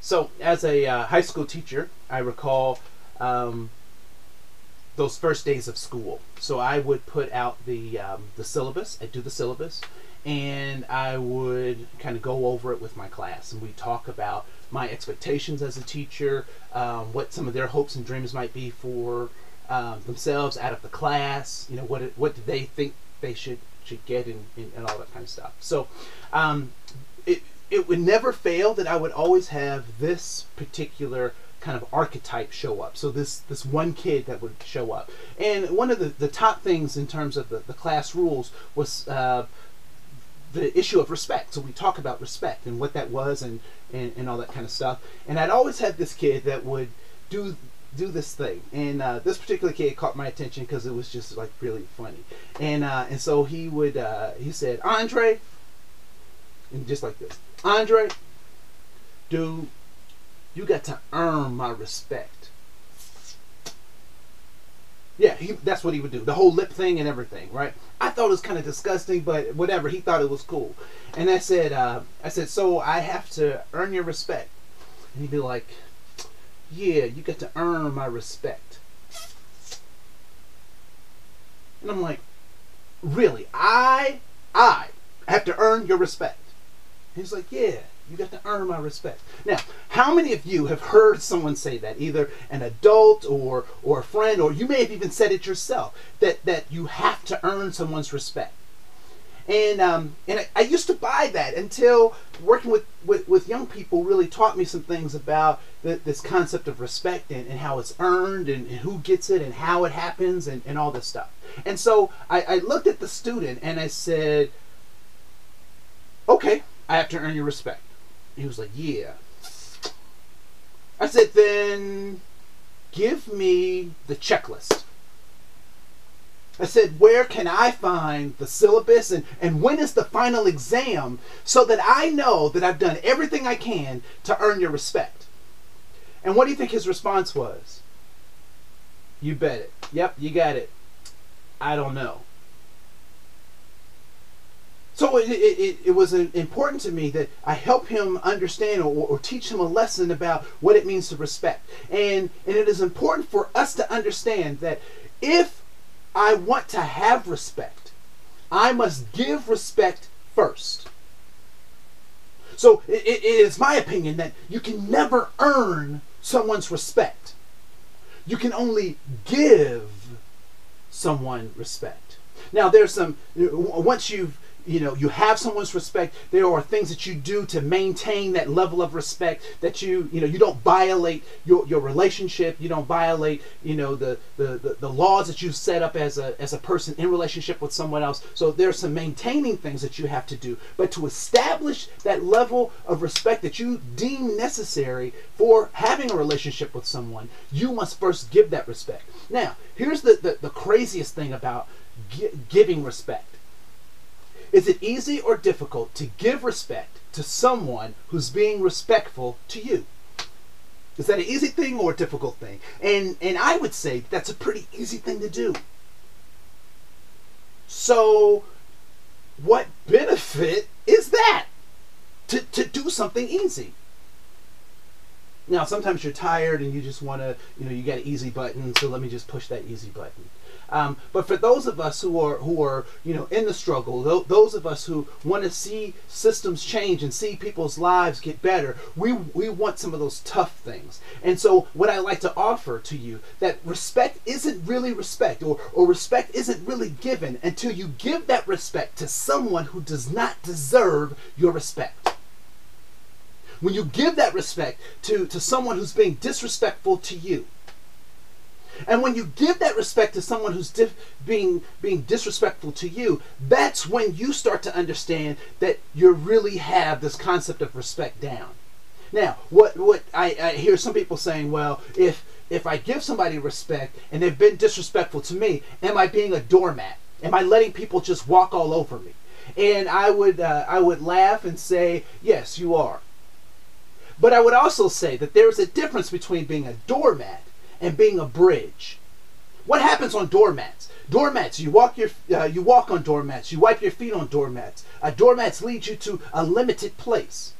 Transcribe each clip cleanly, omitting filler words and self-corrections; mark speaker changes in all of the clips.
Speaker 1: So as a high school teacher, I recall those first days of school. So I would put out the syllabus. I'd do the syllabus, and I would kind of go over it with my class, and we'd talk about my expectations as a teacher, what some of their hopes and dreams might be for themselves out of the class. You know, what do they think they should get, and all that kind of stuff. So it would never fail that I would always have this particular kind of archetype show up. So this one kid that would show up. And one of the top things in terms of the class rules was the issue of respect. So we talk about respect and what that was and all that kind of stuff. And I'd always had this kid that would do this thing. And this particular kid caught my attention because it was just like really funny. And so he would he said, "Andre," and just like this, "Andre, dude, you got to earn my respect." Yeah, that's what he would do. The whole lip thing and everything, right? I thought it was kind of disgusting, but whatever. He thought it was cool. And I said, "So I have to earn your respect?" And he'd be like, "Yeah, you got to earn my respect." And I'm like, "Really? I have to earn your respect?" He's like, "Yeah, you got to earn my respect." Now, how many of you have heard someone say that, either an adult or a friend, or you may have even said it yourself, that you have to earn someone's respect? And I used to buy that until working with young people really taught me some things about this concept of respect and how it's earned and who gets it and how it happens and all this stuff. And so I looked at the student and I said, "Okay, I have to earn your respect." He was like, "Yeah." I said, "Then give me the checklist." I said, "Where can I find the syllabus and when is the final exam so that I know that I've done everything I can to earn your respect?" And what do you think his response was? "You bet it. Yep, you got it. I don't know." So it was important to me that I help him understand or teach him a lesson about what it means to respect. And it is important for us to understand that if I want to have respect, I must give respect first. So it is my opinion that you can never earn someone's respect. You can only give someone respect. Now there's some, once you have someone's respect, there are things that you do to maintain that level of respect, that you don't violate your relationship, you don't violate the laws that you set up as a person in relationship with someone else. So there's some maintaining things that you have to do, but to establish that level of respect that you deem necessary for having a relationship with someone, you must first give that respect. Now here's the craziest thing about giving respect. Is it easy or difficult to give respect to someone who's being respectful to you? Is that an easy thing or a difficult thing? And I would say that's a pretty easy thing to do. So what benefit is that to do something easy? Now sometimes you're tired and you just want to, you got an easy button, so let me just push that easy button. But for those of us who are in the struggle, those of us who want to see systems change and see people's lives get better, we want some of those tough things. And so what I like to offer to you, that respect isn't really respect, or respect isn't really given until you give that respect to someone who does not deserve your respect. When you give that respect to someone who's being disrespectful to you, and when you give that respect to someone who's being disrespectful to you, that's when you start to understand that you really have this concept of respect down. Now, what I hear some people saying, well, if I give somebody respect and they've been disrespectful to me, am I being a doormat? Am I letting people just walk all over me? And I would laugh and say, yes, you are. But I would also say that there's a difference between being a doormat and being a bridge. What happens on doormats? Doormats, you walk on doormats, you wipe your feet on doormats. Doormats lead you to a limited place.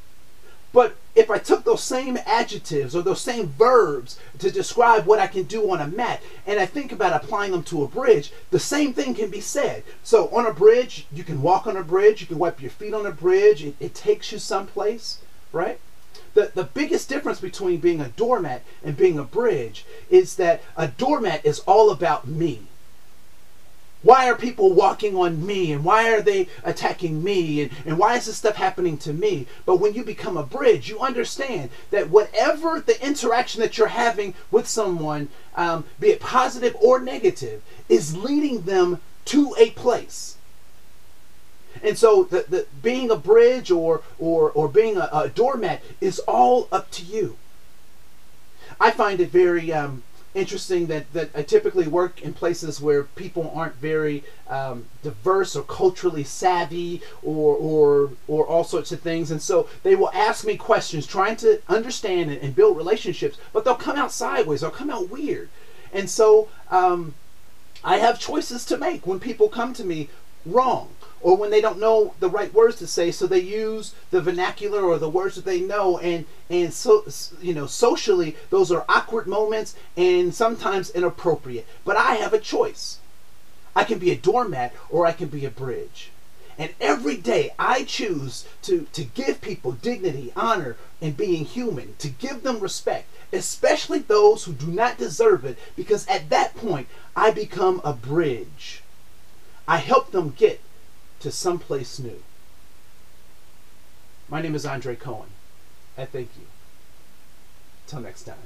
Speaker 1: But if I took those same adjectives or those same verbs to describe what I can do on a mat, and I think about applying them to a bridge, the same thing can be said. So on a bridge, you can walk on a bridge, you can wipe your feet on a bridge, it takes you someplace, right? The biggest difference between being a doormat and being a bridge is that a doormat is all about me. Why are people walking on me, and why are they attacking me, and why is this stuff happening to me? But when you become a bridge, you understand that whatever the interaction that you're having with someone, be it positive or negative, is leading them to a place. And so the being a bridge or being a doormat is all up to you. I find it very interesting that I typically work in places where people aren't very diverse or culturally savvy or all sorts of things, and so they will ask me questions trying to understand and build relationships, but they'll come out sideways, they'll come out weird. And so I have choices to make when people come to me wrong, or when they don't know the right words to say, so they use the vernacular or the words that they know, and so, you know, socially those are awkward moments and sometimes inappropriate. But I have a choice. I can be a doormat or I can be a bridge. And every day I choose to give people dignity, honor, and being human, to give them respect, especially those who do not deserve it, because at that point I become a bridge. I help them get to someplace new. My name is Koen. I thank you. Till next time.